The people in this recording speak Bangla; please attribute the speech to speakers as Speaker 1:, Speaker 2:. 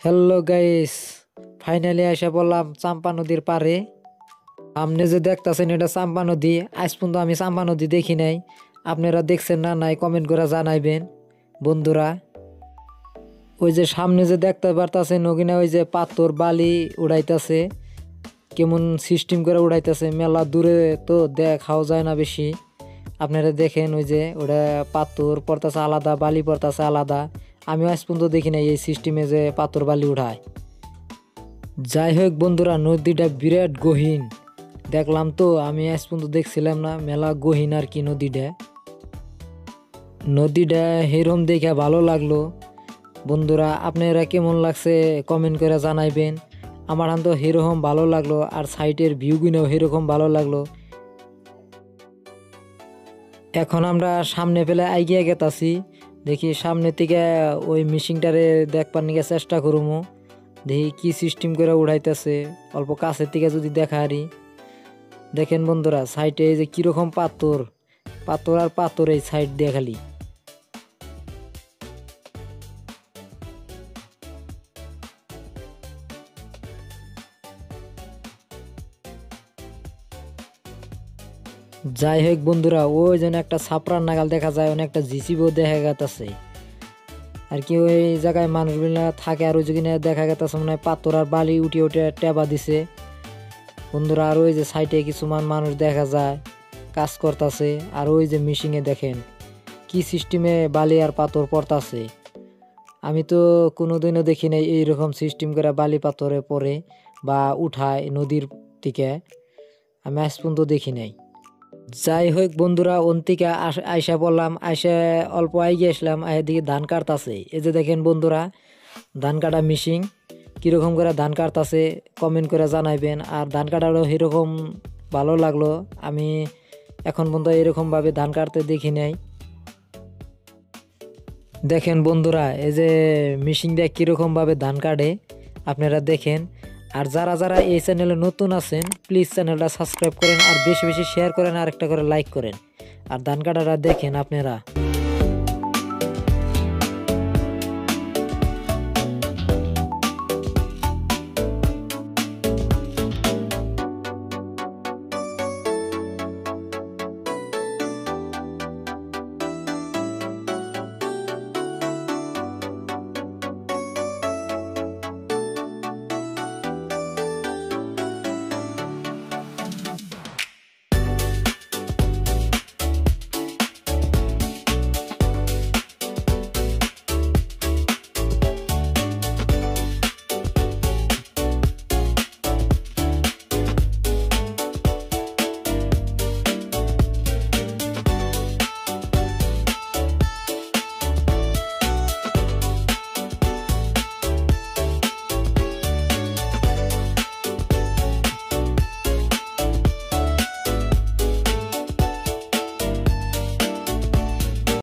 Speaker 1: হ্যালো গাইস, ফাইনালি এসে বললাম চাম্পা নদীর পারে। আপনি যে দেখতেছেন এটা চাম্পা নদী। আজ পর্যন্ত আমি চাম্পা নদী দেখি নাই। আপনারা দেখছেন না নাই কমেন্ট করে জানাইবেন বন্ধুরা। ওই যে সামনে যে দেখতে পারতাছেন ওখানে ওই যে পাথর বালি উড়াইতেছে, কেমন সিস্টেম করে উড়াইতেছে। মেলা দূরে তো দেখাও যায় না বেশি। আপনারা দেখেন ওই যে ওটা পাথর পড়তেছে আলাদা, বালি পড়তেছে আলাদা। আমি আজ পর্যন্ত দেখি নাই এই সিস্টেমে যে পাথর বালি উঠায়। যাই হোক বন্ধুরা, নদীটা বিরাট গহীন দেখলাম তো, আমি আজ পর্যন্ত দেখছিলাম না। মেলা গহীন আর কি নদীটা হেরম দেখে ভালো লাগলো। বন্ধুরা আপনারা কেমন লাগছে কমেন্ট করে জানাইবেন। আমার তো সেরকম ভালো লাগলো, আর সাইটের ভিউগুলো সেরকম ভালো লাগলো। এখন আমরা সামনে পেলে আইগিয়া গেতাছি। দেখি সামনে থেকে ওই মিশিংটারে দেখবার নিকে চেষ্টা করবো। দেখি কি সিস্টেম করে উড়াইতেছে, অল্প কাছের থেকে যদি দেখা হারি। দেখেন বন্ধুরা সাইডে এই যে কিরকম পাথর পাথর আর পাথর এই সাইড দিয়ে খালি। যাই হোক বন্ধুরা, ওই যেন একটা ছাপড়ার নাগাল দেখা যায়, অনেকটা জিসিবিও দেখা গেছে আর কি। ওই জায়গায় মানুষগুলা থাকে, আর ওই যেখানে দেখা গেছে মনে হয় পাথর আর বালি উঠে উঠে টেবা দিছে বন্ধুরা। আর ওই যে সাইডে কিছুমান মানুষ দেখা যায় কাজ করতেছে। আর ওই যে মেশিনে দেখেন কি সিস্টেমে বালি আর পাথর পড়তাছে। আমি তো কোনোদিনও দেখি নাই এইরকম সিস্টেম করে বালি পাথরে পড়ে বা উঠায় নদীর থেকে। আমি আজ পর্যন্ত দেখি নাই। যাই হোক বন্ধুরা, অন্তিকা আইসা বললাম, আইসা অল্প আইগে আসলাম। এদিকে ধান কাটতাছে। এই যে দেখেন বন্ধুরা, ধান কাটা মেশিন কিরকম করে ধান কাটতাছে কমেন্ট করে জানাইবেন। আর ধান কাটারও সেরকম ভালো লাগলো। আমি এখন পর্যন্ত এরকমভাবে ধান কাটতে দেখি নাই। দেখেন বন্ধুরা এই যে মেশিন দিয়ে কীরকমভাবে ধান কাটে আপনারা দেখেন। আর যারা যারা এই চ্যানেলে নতুন আছেন প্লিজ চ্যানেলটা সাবস্ক্রাইব করেন, আর বেশি বেশি শেয়ার করেন, আর একটা করে লাইক করেন। আর ধান কাটাটা দেখেন আপনারা।